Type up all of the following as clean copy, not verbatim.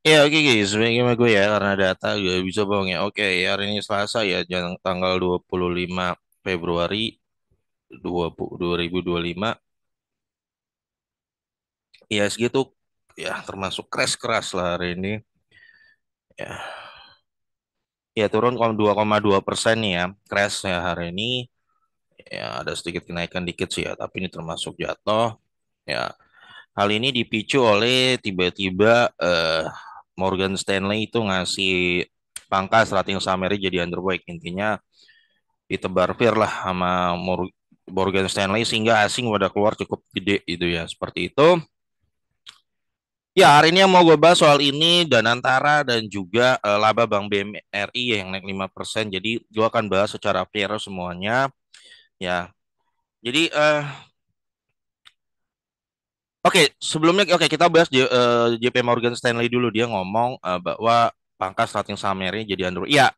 Ya oke guys, bagaimana gue ya karena data gue bisa bohong ya. Oke, hari ini Selasa ya, tanggal 25 Februari 2025. Ya segitu ya termasuk crash keras lah hari ini. Ya, ya turun 2,2% nih ya. Crash ya hari ini. Ya ada sedikit kenaikan dikit sih ya, tapi ini termasuk jatuh. Ya, hal ini dipicu oleh tiba-tiba Morgan Stanley itu ngasih pangkas rating sahamnya jadi underweight. Intinya ditebar fear lah sama Morgan Stanley sehingga asing pada keluar cukup gede itu ya seperti itu. Ya hari ini yang mau gue bahas soal ini dan antara dan juga laba Bank BMRI yang naik 5%. Jadi gue akan bahas secara fair semuanya ya. Jadi oke, sebelumnya oke kita bahas JP Morgan Stanley dulu. Dia ngomong bahwa pangkas rating sahamnya jadi underweight. Ya,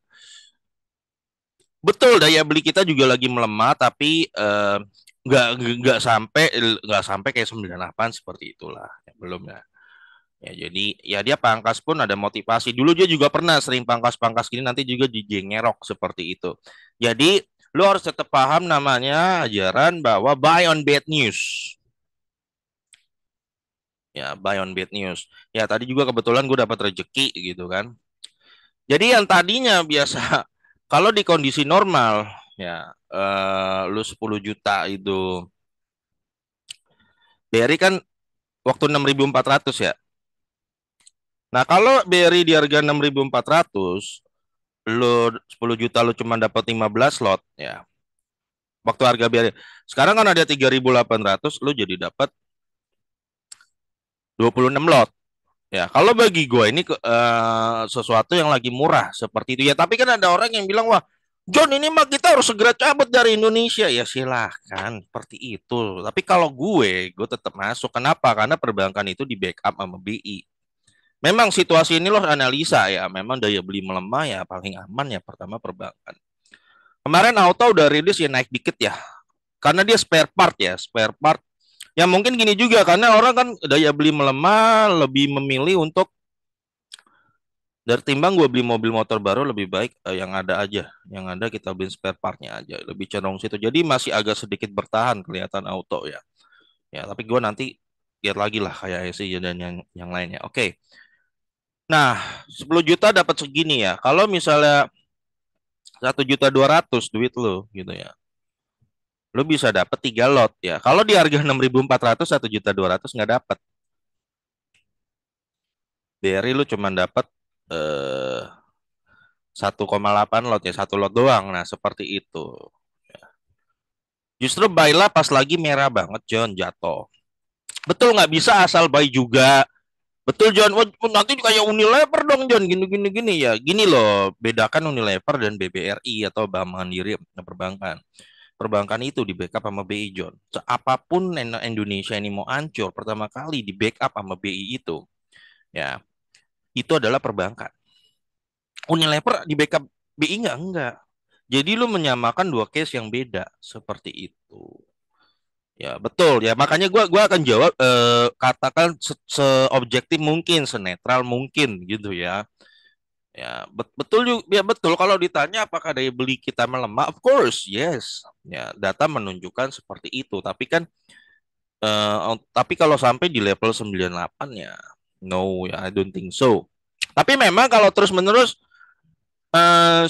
betul, daya beli kita juga lagi melemah, tapi nggak nggak sampai nggak sampai kayak 98 seperti itulah. Ya, belum ya. Ya jadi ya dia pangkas pun ada motivasi. Dulu dia juga pernah sering pangkas-pangkas gini nanti juga dijengerok seperti itu. Jadi lu harus tetap paham namanya ajaran bahwa buy on bad news. Ya, buy on bad news. Ya tadi juga kebetulan gue dapat rezeki gitu kan. Jadi yang tadinya biasa kalau di kondisi normal ya lu 10 juta itu BRI kan waktu 6.400 ya. Nah, kalau BRI di harga 6.400 lu 10 juta lu cuma dapat 15 lot ya. Waktu harga BRI. Sekarang kan ada 3.800 lu jadi dapat 26 lot. Ya, kalau bagi gue ini sesuatu yang lagi murah seperti itu ya. Tapi kan ada orang yang bilang, wah, John ini mah kita harus segera cabut dari Indonesia. Ya silahkan, seperti itu. Tapi kalau gue tetap masuk. Kenapa? Karena perbankan itu di backup sama BI. Memang situasi ini loh analisa ya. Memang daya beli melemah ya paling aman ya pertama perbankan. Kemarin auto udah rilis ya naik dikit ya. Karena dia spare part ya, spare part. Ya mungkin gini juga karena orang kan daya beli melemah lebih memilih untuk dari timbang gue beli mobil motor baru lebih baik yang ada aja, yang ada kita beli spare partnya aja, lebih cenderung situ. Jadi masih agak sedikit bertahan kelihatan auto ya. Ya tapi gue nanti lihat lagi lah kayak SI dan yang lainnya. Oke. Nah 10 juta dapat segini ya. Kalau misalnya 1.200.000 duit lo gitu ya, lo bisa dapat 3 lot ya. Kalau di harga 6.400 1.200.000 nggak dapat. BRI lu cuma dapat eh 1,8 lot ya, 1 lot doang. Nah seperti itu. Justru buy lah pas lagi merah banget John jatuh. Betul nggak bisa asal buy juga. Betul John. Wah, nanti kayak Unilever dong John. Gini gini gini ya. Gini loh. Bedakan Unilever dan BBRI atau Bank Mandiri perbankan. Perbankan itu di backup sama BI John. Apapun Indonesia ini mau hancur, pertama kali di backup sama BI itu, ya itu adalah perbankan. Unilever di backup BI enggak. Jadi lu menyamakan dua case yang beda seperti itu. Ya, betul ya. Makanya gua akan jawab katakan seobjektif mungkin, senetral mungkin gitu ya. Ya, betul juga. Ya betul kalau ditanya apakah daya beli kita melemah? Of course, yes. Ya, data menunjukkan seperti itu. Tapi kalau sampai di level 98 ya no ya I don't think so. Tapi memang kalau terus-menerus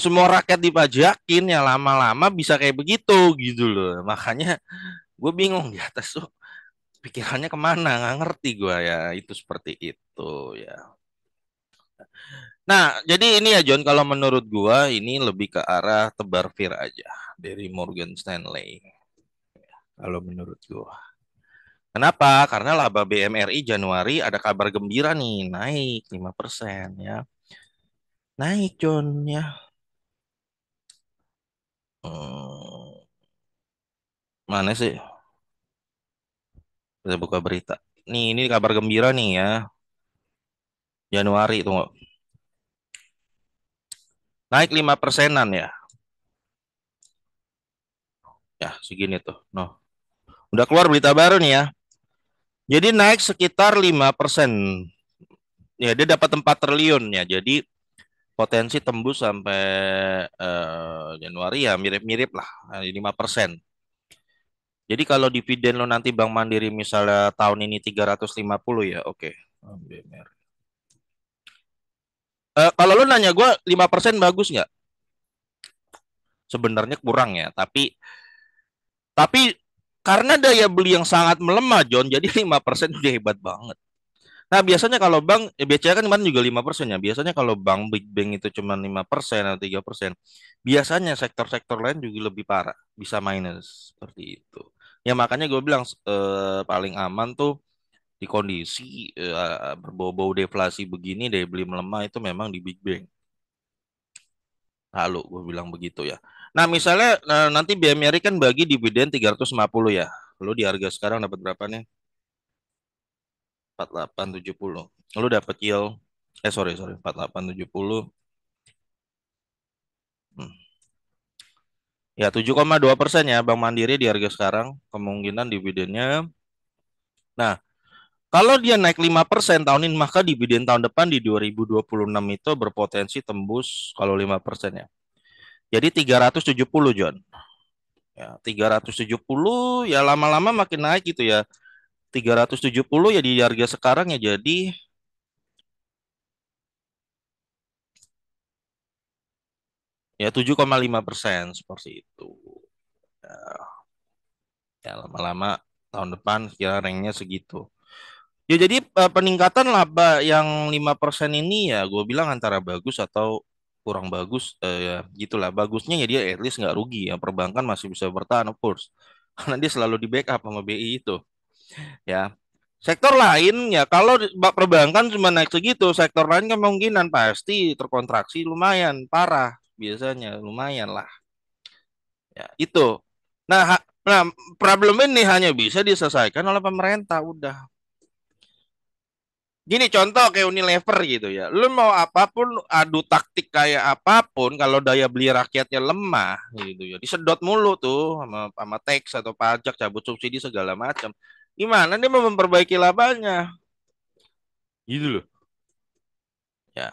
semua rakyat dipajakin ya lama-lama bisa kayak begitu gitu loh. Makanya gue bingung di atas tuh pikirannya kemana nggak ngerti gue ya itu seperti itu ya. Nah jadi ini ya John kalau menurut gue ini lebih ke arah tebar fir aja dari Morgan Stanley kalau menurut gue. Kenapa? Karena laba BMRI Januari ada kabar gembira nih naik 5% ya. Naik John ya. Hmm, mana sih? Kita buka berita. Ini kabar gembira nih ya. Januari tunggu. Naik 5%-an ya. Ya, segini tuh. Noh. Udah keluar berita baru nih ya. Jadi naik sekitar 5%. Ya dia dapat 4 triliun ya. Jadi potensi tembus sampai Januari ya mirip-mirip lah 5%. Jadi kalau dividen lo nanti Bank Mandiri misalnya tahun ini 350 ya, oke. BMR. Kalau lo nanya gue 5% bagus nggak? Sebenarnya kurang ya, tapi karena daya beli yang sangat melemah John, jadi 5% udah hebat banget. Nah, biasanya kalau bank, BCA kan kemarin juga 5% ya. Biasanya kalau bank Big Bank itu cuma 5% atau 3%, biasanya sektor-sektor lain juga lebih parah, bisa minus seperti itu. Ya makanya gue bilang paling aman tuh di kondisi berbau-bau deflasi begini, daya beli melemah itu memang di Big Bank. Lalu gue bilang begitu ya. Nah, misalnya nanti BMRI kan bagi dividen 350 ya. Lu di harga sekarang dapat berapa nih? 4870. Lu dapat yield sorry sorry 4870. Hmm. Ya 7,2% ya Bank Mandiri di harga sekarang kemungkinan dividennya. Nah, kalau dia naik 5% tahun ini maka dividen tahun depan di 2026 itu berpotensi tembus kalau 5% ya. Jadi 370 John. Ya, 370 ya lama-lama makin naik gitu ya. 370 ya di harga sekarang ya jadi ya 7,5% seperti itu. Ya, ya lama-lama tahun depan kira ranknya segitu. Ya jadi peningkatan laba yang 5% ini ya gue bilang antara bagus atau kurang bagus ya gitulah. Bagusnya ya dia at least nggak rugi ya. Perbankan masih bisa bertahan of course. Karena dia selalu di backup sama BI itu ya. Sektor lain ya kalau perbankan cuma naik segitu, sektor lain kemungkinan pasti terkontraksi lumayan parah biasanya lumayan lah. Ya, itu. Nah, nah problem ini hanya bisa diselesaikan oleh pemerintah udah. Gini contoh kayak Unilever gitu ya. Lu mau apapun adu taktik kayak apapun kalau daya beli rakyatnya lemah gitu ya. Disedot mulu tuh sama tax atau pajak cabut subsidi segala macam. Gimana dia mau memperbaiki labanya? Gitu loh. Ya.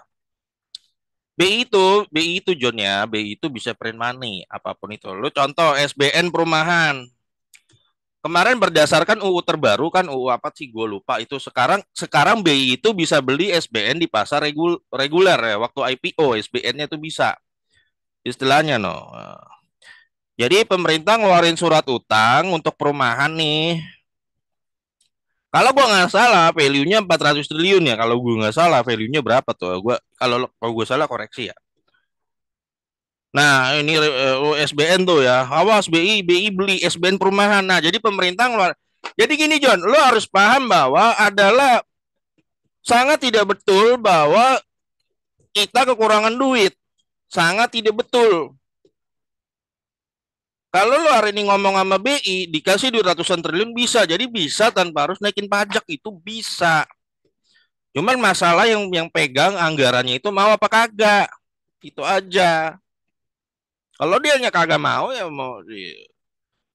BI itu John ya, BI itu bisa print money apapun itu. Lu contoh SBN perumahan. Kemarin berdasarkan UU terbaru kan UU apa sih gue lupa itu sekarang BI itu bisa beli SBN di pasar reguler ya waktu IPO SBN-nya itu bisa istilahnya no. Jadi pemerintah ngeluarin surat utang untuk perumahan nih. Kalau gua nggak salah value-nya 400 triliun ya. Kalau gua nggak salah value-nya berapa tuh? Kalau gua salah koreksi ya. Nah, ini SBN tuh ya. Awas BI beli SBN perumahan. Nah, jadi pemerintah ngeluar. Jadi gini John, lo harus paham bahwa adalah sangat tidak betul bahwa kita kekurangan duit. Sangat tidak betul. Kalau lo hari ini ngomong sama BI, dikasih 200-an triliun bisa. Jadi bisa tanpa harus naikin pajak itu bisa. Cuman masalah yang pegang anggarannya itu mau apa kagak. Itu aja. Kalau dia nya kagak mau ya mau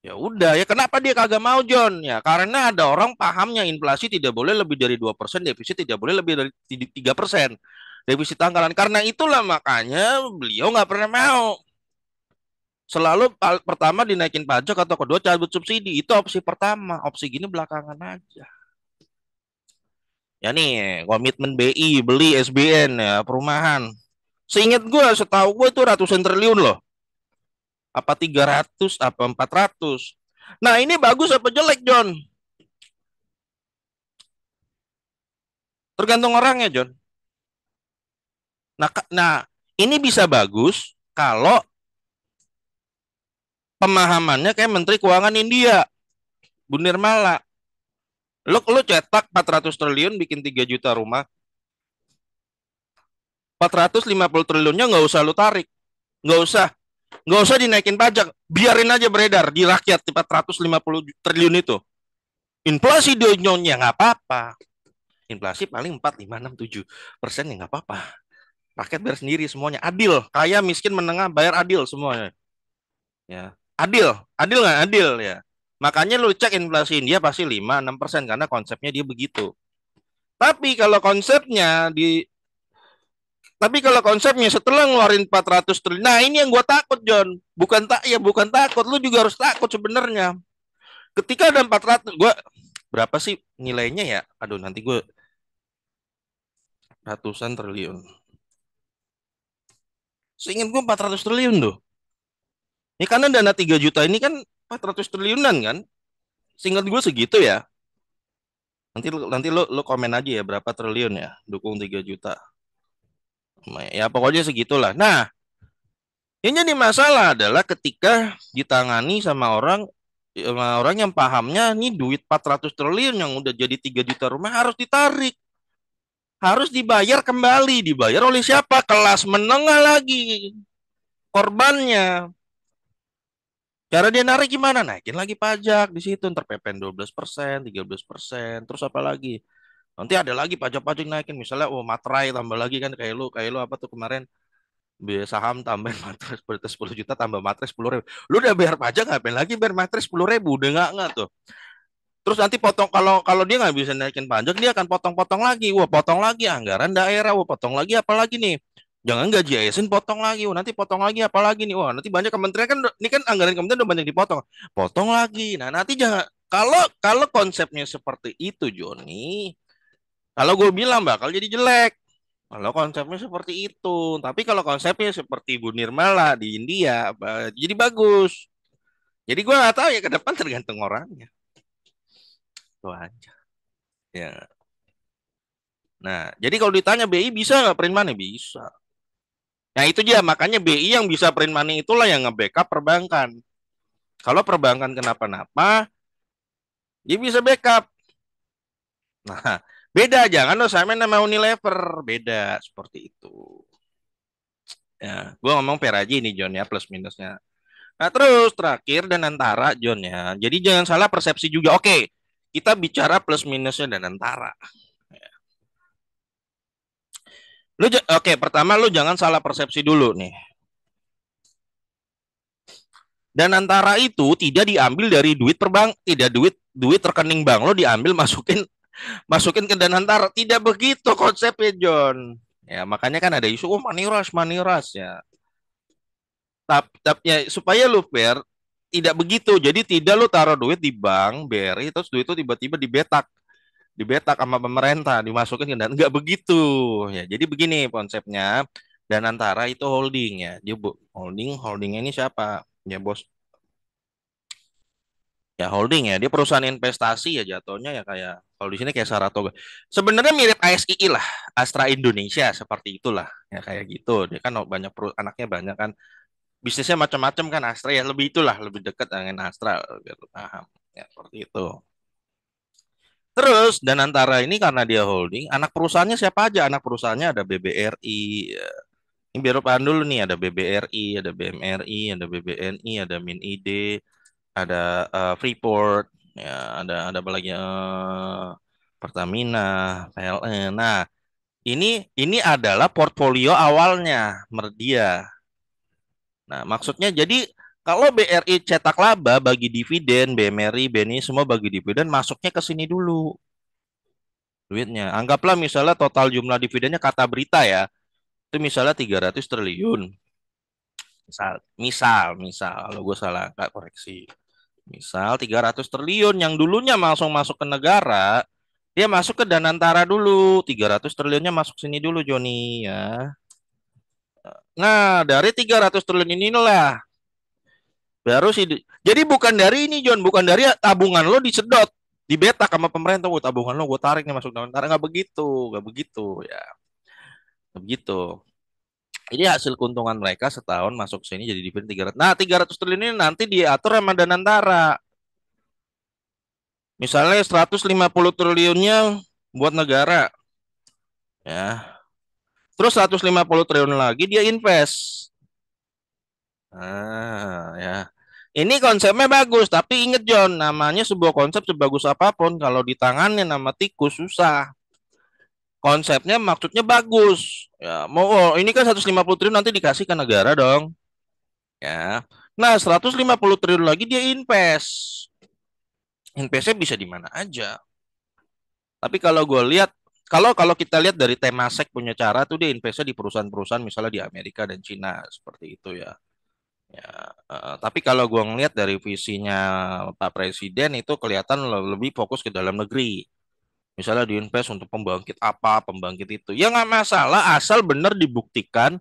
ya udah ya kenapa dia kagak mau John? Ya karena ada orang pahamnya inflasi tidak boleh lebih dari 2%, defisit tidak boleh lebih dari 3%. Defisit anggaran. Karena itulah makanya beliau nggak pernah mau. Selalu pertama dinaikin pajak atau kedua cabut subsidi. Itu opsi pertama. Opsi gini belakangan aja. Ya nih, komitmen BI beli SBN ya perumahan. Seingat gue, setahu gue itu ratusan triliun loh. Apa 300 apa 400. Nah, ini bagus apa jelek, John? Tergantung orangnya, John. Nah, ini bisa bagus kalau pemahamannya kayak Menteri Keuangan India, Bu Nirmala. Lu cetak 400 triliun bikin 3 juta rumah. 450 triliunnya nggak usah lu tarik. Nggak usah. Nggak usah dinaikin pajak. Biarin aja beredar di rakyat 450 triliun itu. Inflasi donyonya nggak apa-apa. Inflasi paling 4, 5, 6, 7% ya nggak apa-apa. Rakyat bayar sendiri semuanya. Adil. Kaya, miskin, menengah bayar adil semuanya. Ya. Adil. Adil nggak? Adil ya. Makanya lu cek inflasi India pasti 5, 6% karena konsepnya dia begitu. Tapi kalau konsepnya di Tapi kalau konsepnya setelah ngeluarin 400 triliun, nah ini yang gue takut John. Bukan takut, lu juga harus takut sebenarnya. Ketika ada 400, gue berapa sih nilainya ya? Aduh, nanti gue ratusan triliun. Seingat gue 400 triliun tuh. Ini karena dana 3 juta ini kan 400 triliunan kan? Seingat gue segitu ya. Nanti lu komen aja ya berapa triliun ya dukung 3 juta. Ya pokoknya segitulah. Nah, yang jadi masalah adalah ketika ditangani sama orang yang pahamnya nih duit 400 triliun yang udah jadi 3 juta rumah harus ditarik, harus dibayar kembali, dibayar oleh siapa? Kelas menengah lagi korbannya. Cara dia narik gimana? Naikin lagi pajak di situ, ntar PPN 12%, 13%, terus apa lagi? Nanti ada lagi pajak-pajak naikin, misalnya materai tambah lagi kan kayak lu apa tuh kemarin biaya saham tambahin materi seperti 10 juta tambah materi 10.000. Lu udah bayar pajak ngapain lagi bayar materi 10.000? Udah nggak tuh. Terus nanti potong kalau kalau dia nggak bisa naikin pajak dia akan potong-potong lagi. Wah potong lagi anggaran daerah. Wah potong lagi apa lagi nih? Jangan gaji ASN potong lagi. Wah nanti potong lagi apa lagi nih? Wah nanti banyak kementerian kan ini kan anggaran kementerian udah banyak dipotong. Potong lagi. Nah nanti jangan kalau kalau konsepnya seperti itu Joni, kalau gue bilang bakal jadi jelek. Kalau konsepnya seperti itu, tapi kalau konsepnya seperti Bu Nirmala di India, jadi bagus. Jadi gue nggak tahu ya ke depan tergantung orangnya. Itu aja. Ya. Nah, jadi kalau ditanya BI bisa nggak print money? Bisa. Nah itu dia makanya BI yang bisa print money itulah yang nge-backup perbankan. Kalau perbankan kenapa-napa, dia bisa backup. Nah, beda jangan lo sama nama Unilever, beda seperti itu. Ya, gue ngomong per aja ini John ya plus minusnya. Nah, terus terakhir dan antara John ya. Jadi jangan salah persepsi juga. Oke, kita bicara plus minusnya dan antara. Oke, pertama lu jangan salah persepsi dulu nih. Dan antara itu tidak diambil dari duit perbank, tidak duit duit rekening bank lo diambil masukin masukin ke dan antara. Tidak begitu konsepnya John. Ya, makanya kan ada isu money rush ya. Tapi ya, supaya lu fair tidak begitu. Jadi tidak lu taruh duit di bank, BRI terus duit itu tiba-tiba dibetak sama pemerintah dimasukin ke dan nggak begitu ya jadi begini konsepnya dan antara itu holding ya dia holdingnya ini siapa ya bos ya holding ya dia perusahaan investasi ya jatuhnya ya kayak kalau di sini kayak Saratoga sebenarnya mirip ASII lah Astra Indonesia seperti itulah ya kayak gitu dia kan banyak anaknya banyak kan bisnisnya macam-macam kan Astra ya lebih itulah lebih dekat dengan Astra biar lu paham ya seperti itu. Terus dan antara ini karena dia holding, anak perusahaannya siapa aja? Anak perusahaannya ada BBRI. Ya. Ini biar lu paham dulu nih, ada BBRI, ada BMRI, ada BBNI, ada MinID, ada Freeport, ya, ada apa lagi Pertamina, PLN. Nah, ini adalah portfolio awalnya dia. Nah, maksudnya jadi kalau BRI cetak laba bagi dividen, BMRI, BNI semua bagi dividen masuknya ke sini dulu duitnya. Anggaplah misalnya total jumlah dividennya kata berita ya, itu misalnya 300 triliun. Misal, kalau gue salah, nggak koreksi. Misal 300 triliun yang dulunya langsung masuk ke negara, dia masuk ke Danantara dulu. 300 triliunnya masuk sini dulu, Joni ya. Nah, dari 300 triliun inilah baru sih. Jadi bukan dari ini, John, bukan dari tabungan lo disedot, dibetak sama pemerintah. Oh, tabungan lo gue tarik nih masuk Danantara nggak begitu, nggak begitu ya. Nggak begitu. Ini hasil keuntungan mereka setahun masuk sini jadi dividen 300. Nah, 300 triliun ini nanti diatur sama Danantara. Misalnya 150 triliunnya buat negara, ya. Terus 150 triliun lagi dia invest. Nah, ya. Ini konsepnya bagus, tapi inget John, namanya sebuah konsep sebagus apapun kalau ditangani nama tikus susah. Konsepnya maksudnya bagus. Ya, ini kan 150 triliun nanti dikasih ke negara dong. Ya. Nah, 150 triliun lagi dia invest. Investnya bisa di mana aja. Tapi kalau gue lihat kalau kalau kita lihat dari Temasek punya cara tuh dia investnya di perusahaan-perusahaan misalnya di Amerika dan Cina seperti itu ya. Ya, tapi kalau gua ngelihat dari visinya Pak Presiden itu kelihatan lebih fokus ke dalam negeri. Misalnya diinvest untuk pembangkit apa, pembangkit itu. Ya nggak masalah asal benar dibuktikan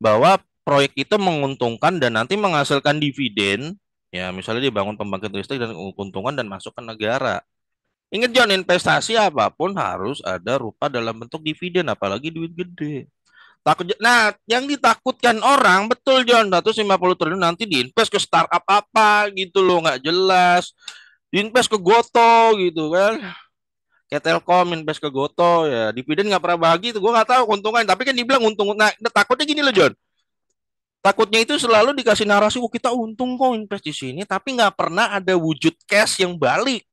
bahwa proyek itu menguntungkan dan nanti menghasilkan dividen. Ya, misalnya dibangun pembangkit listrik dan menguntungkan dan masuk ke negara. Ingat John, investasi apapun harus ada rupa dalam bentuk dividen, apalagi duit gede. Nah, yang ditakutkan orang, betul John, 150 triliun nanti diinvest ke startup apa gitu loh, nggak jelas. Diinvest ke Goto gitu kan. Kayak Telkom invest ke Goto ya, dividen nggak pernah bagi itu, gue nggak tahu keuntungan. Tapi kan dibilang untung. Nah, takutnya gini loh John. Takutnya itu selalu dikasih narasi, oh kita untung kok invest di sini, tapi nggak pernah ada wujud cash yang balik.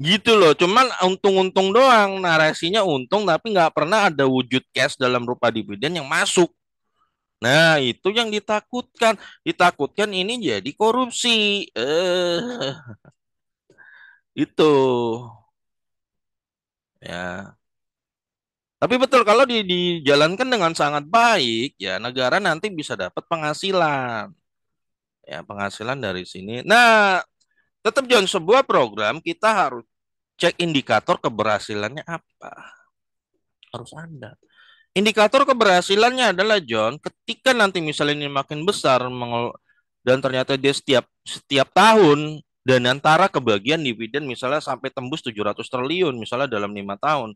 Gitu loh, cuman untung-untung doang, narasinya untung tapi nggak pernah ada wujud cash dalam rupa dividen yang masuk. Nah, itu yang ditakutkan. Ditakutkan ini jadi korupsi. Itu ya. Tapi betul kalau dijalankan dengan sangat baik, ya negara nanti bisa dapat penghasilan. Ya, penghasilan dari sini. Nah, tetap John, sebuah program kita harus cek indikator keberhasilannya apa. Harus ada. Indikator keberhasilannya adalah John, ketika nanti misalnya ini makin besar dan ternyata dia setiap setiap tahun dan antara kebagian dividen misalnya sampai tembus 700 triliun misalnya dalam 5 tahun,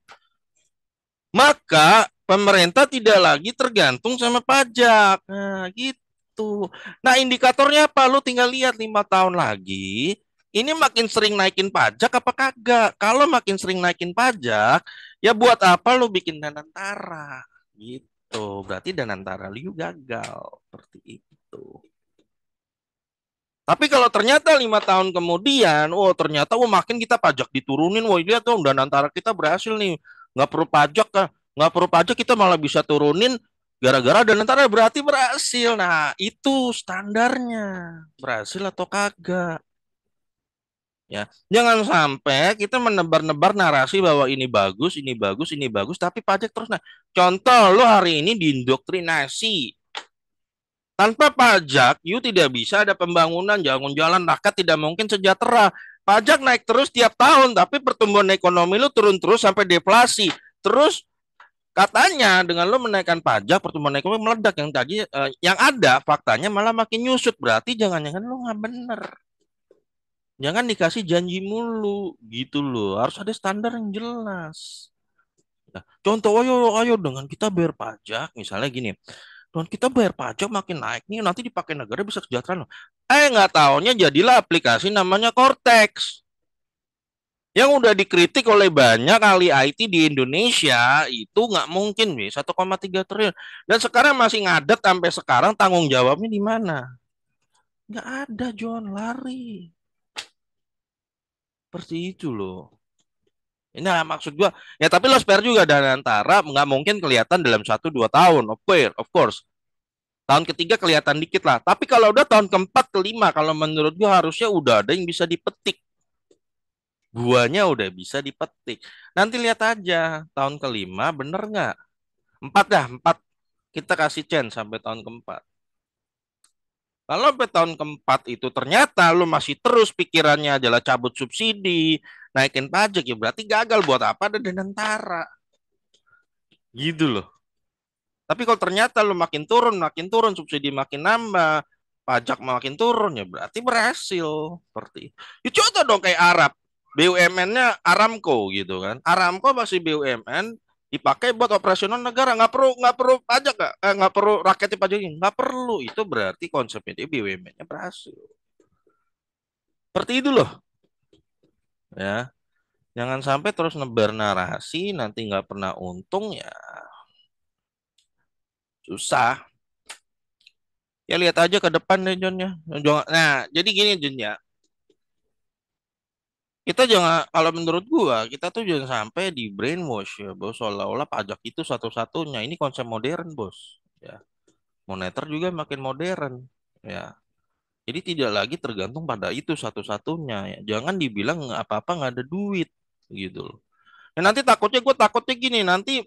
maka pemerintah tidak lagi tergantung sama pajak. Nah, gitu. Nah, indikatornya apa? Lu tinggal lihat 5 tahun lagi, ini makin sering naikin pajak apa kagak? Kalau makin sering naikin pajak, ya buat apa lu bikin Danantara? Gitu. Berarti Danantara lu gagal. Seperti itu. Tapi kalau ternyata 5 tahun kemudian, oh ternyata makin kita pajak diturunin, wah lihat dong dan antara kita berhasil nih, nggak perlu pajak kan, nggak perlu pajak kita malah bisa turunin gara-gara dan antara berarti berhasil. Nah itu standarnya berhasil atau kagak ya. Jangan sampai kita menebar-nebar narasi bahwa ini bagus, ini bagus, ini bagus, tapi pajak terus. Nah contoh lo hari ini diindoktrinasi tanpa pajak, you tidak bisa ada pembangunan, bangun jalan, rakyat tidak mungkin sejahtera. Pajak naik terus tiap tahun, tapi pertumbuhan ekonomi lu turun terus sampai deflasi. Terus katanya dengan lu menaikkan pajak, pertumbuhan ekonomi meledak. Yang tadi, yang ada faktanya malah makin nyusut. Berarti jangan-jangan lu nggak bener. Jangan dikasih janji mulu, gitu loh. Harus ada standar yang jelas. Nah, contoh, ayo, ayo dengan kita bayar pajak, misalnya gini. Dan kita bayar pajak makin naik nih, nanti dipakai negara bisa kesejahteraan loh. Nggak taunya jadilah aplikasi namanya Cortex. Yang udah dikritik oleh banyak ahli IT di Indonesia, itu nggak mungkin, 1,3 triliun. Dan sekarang masih ngadet sampai sekarang tanggung jawabnya di mana? Nggak ada, John, lari. Seperti itu loh. Ini maksud gua, ya tapi lo spare juga dan antara nggak mungkin kelihatan dalam 1 2 tahun, of course. Tahun ketiga kelihatan dikit lah. Tapi kalau udah tahun keempat, kelima, kalau menurut gua harusnya udah ada yang bisa dipetik. Buahnya udah bisa dipetik. Nanti lihat aja tahun kelima bener nggak? Empat dah, empat. Kita kasih chance sampai tahun keempat. Kalau sampai tahun keempat itu ternyata lu masih terus pikirannya adalah cabut subsidi, naikin pajak, ya berarti gagal buat apa ada Danantara. Gitu loh. Tapi kalau ternyata lu makin turun, subsidi makin nambah, pajak makin turun, ya berarti berhasil. Seperti itu. Ya contoh dong kayak Arab. BUMN-nya Aramco gitu kan. Aramco masih BUMN dipakai buat operasional negara, nggak perlu pajak nggak perlu rakyat dipajakin, nggak perlu. Itu berarti konsepnya dia BUMN-nya berhasil. Seperti itu loh ya. Jangan sampai terus nebar narasi nanti nggak pernah untung ya susah. Ya lihat aja ke depan deh John ya. Nah, jadi gini John ya. Kita jangan, kalau menurut gua, kita tuh jangan sampai di brainwash ya, bos. Seolah-olah pajak itu satu-satunya. Ini konsep modern, bos. Ya, moneter juga makin modern. Ya, jadi tidak lagi tergantung pada itu satu-satunya. Ya. Jangan dibilang apa-apa nggak ada duit, gitu loh. Ya, nanti gue takutnya gini, nanti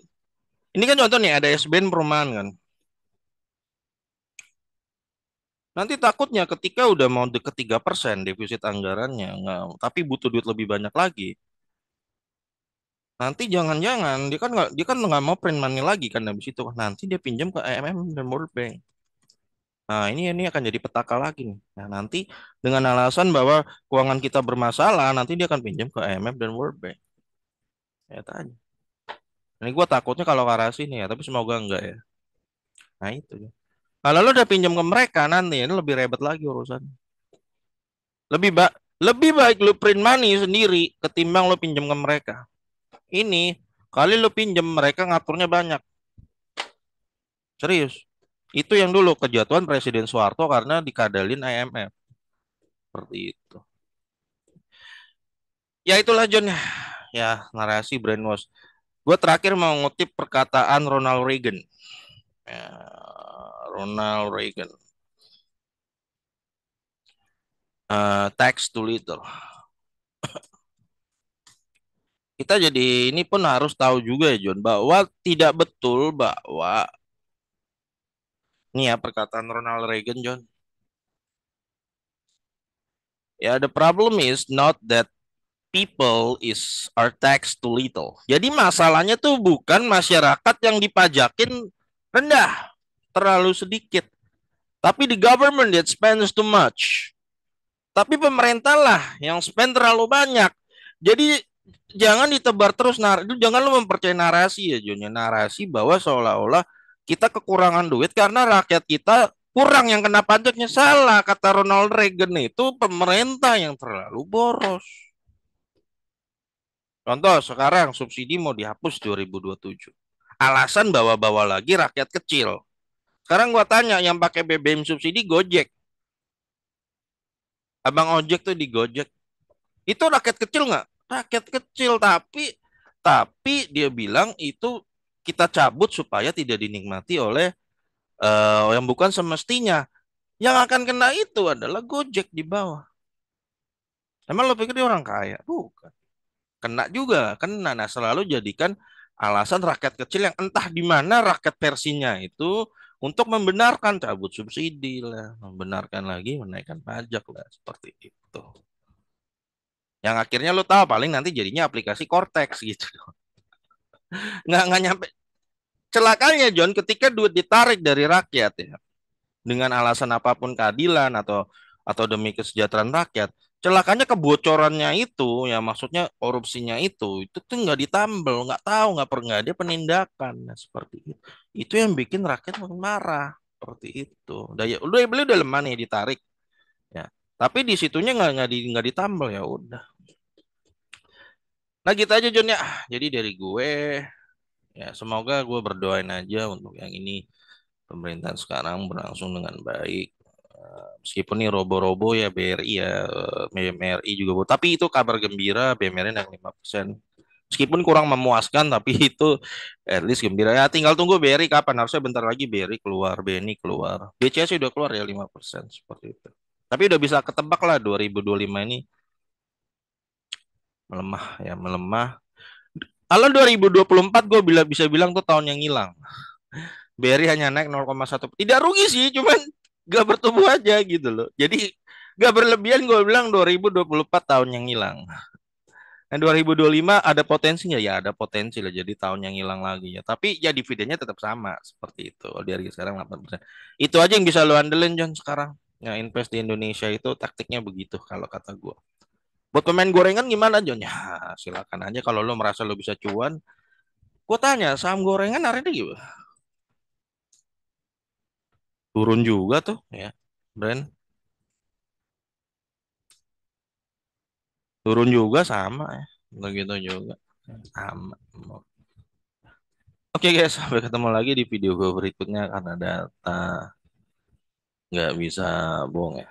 ini kan contoh nih ada SBN perumahan kan. Nanti takutnya ketika udah mau deket 3% defisit anggarannya, nggak, tapi butuh duit lebih banyak lagi. Nanti jangan-jangan dia kan nggak mau print money lagi kan habis itu. Nanti dia pinjam ke IMF dan World Bank. Nah, ini akan jadi petaka lagi nih. Nah, nanti dengan alasan bahwa keuangan kita bermasalah, nanti dia akan pinjam ke IMF dan World Bank. Ya tanya. Ini gue takutnya kalau ke arah sini ya, tapi semoga enggak ya. Nah itu ya. Kalau lo udah pinjam ke mereka nanti, ini lebih ribet lagi urusan. Lebih ba lebih baik lo print money sendiri ketimbang lo pinjam ke mereka. Ini kali lo pinjam mereka ngaturnya banyak. Serius. Itu yang dulu kejatuhan Presiden Soeharto karena dikadalin IMF. Seperti itu. Ya itulah John ya. Ya, narasi brainwash. Gue terakhir mau ngutip perkataan Ronald Reagan. Ya, Ronald Reagan. Tax too little. Kita jadi ini pun harus tahu juga ya John bahwa tidak betul bahwa ini ya perkataan Ronald Reagan John. Ya, the problem is not that people are taxed too little. Jadi masalahnya tuh bukan masyarakat yang dipajakin rendah, terlalu sedikit, tapi the government that spends too much. Tapi pemerintah lah yang spend terlalu banyak. Jadi jangan ditebar terus jangan lu mempercayai narasi ya Jun, narasi bahwa seolah-olah kita kekurangan duit karena rakyat kita kurang yang kena pajaknya. Salah, kata Ronald Reagan, itu pemerintah yang terlalu boros. Contoh sekarang subsidi mau dihapus 2027. Alasan bawa-bawa lagi rakyat kecil. Sekarang gua tanya yang pakai BBM subsidi Gojek. Abang ojek tuh di Gojek. Itu rakyat kecil nggak? Rakyat kecil, tapi dia bilang itu kita cabut supaya tidak dinikmati oleh yang bukan semestinya. Yang akan kena itu adalah Gojek di bawah. Emang lo pikir dia orang kaya? Bukan. Kena juga, kena. Nah, selalu jadikan alasan rakyat kecil yang entah di mana rakyat versinya itu untuk membenarkan cabut subsidi lah, membenarkan lagi menaikkan pajak lah, seperti itu. Yang akhirnya lo tahu paling nanti jadinya aplikasi Cortex gitu. Nggak nyampe. Celakanya John, ketika duit ditarik dari rakyat ya, dengan alasan apapun keadilan atau demi kesejahteraan rakyat, celakanya kebocorannya itu, ya maksudnya korupsinya itu tuh nggak ditambal, nggak tahu, nggak pernah ada penindakan. Nah, seperti itu. Itu yang bikin rakyat makin marah. Seperti itu. Udah beli udah lemah nih ditarik. Ya. Tapi di situnya nggak ditambal ya udah. Nah gitu aja John ya. Jadi dari gue ya semoga gue berdoain aja untuk yang ini pemerintahan sekarang berlangsung dengan baik. Meskipun nih robo-robo ya BRI ya, BMRI juga. Tapi itu kabar gembira BMRI naik 5%. Meskipun kurang memuaskan tapi itu at least gembira. Ya tinggal tunggu BRI kapan. Harusnya bentar lagi BRI keluar, BNI keluar. BCA udah keluar ya 5% seperti itu. Tapi udah bisa ketebak lah 2025 ini melemah ya, melemah. Kalau 2024 gue bisa bilang tuh tahun yang hilang. BRI hanya naik 0,1. Tidak rugi sih, cuman gak bertumbuh aja gitu loh. Jadi gak berlebihan gue bilang 2024 tahun yang hilang. Nah 2025 ada potensinya ya, ada potensi lah jadi tahun yang hilang lagi ya. Tapi ya dividennya tetap sama seperti itu. Dari sekarang 8%. Itu aja yang bisa lo andelin John sekarang. Ya invest di Indonesia itu taktiknya begitu kalau kata gue. Buat pemain gorengan gimana John? Ya silakan aja kalau lo merasa lo bisa cuan. Gue tanya saham gorengan hari ini gimana? Turun juga tuh ya. Brand turun juga sama ya. Begitu juga. Sama. Oke guys, sampai ketemu lagi di video gue berikutnya karena data nggak bisa bohong ya.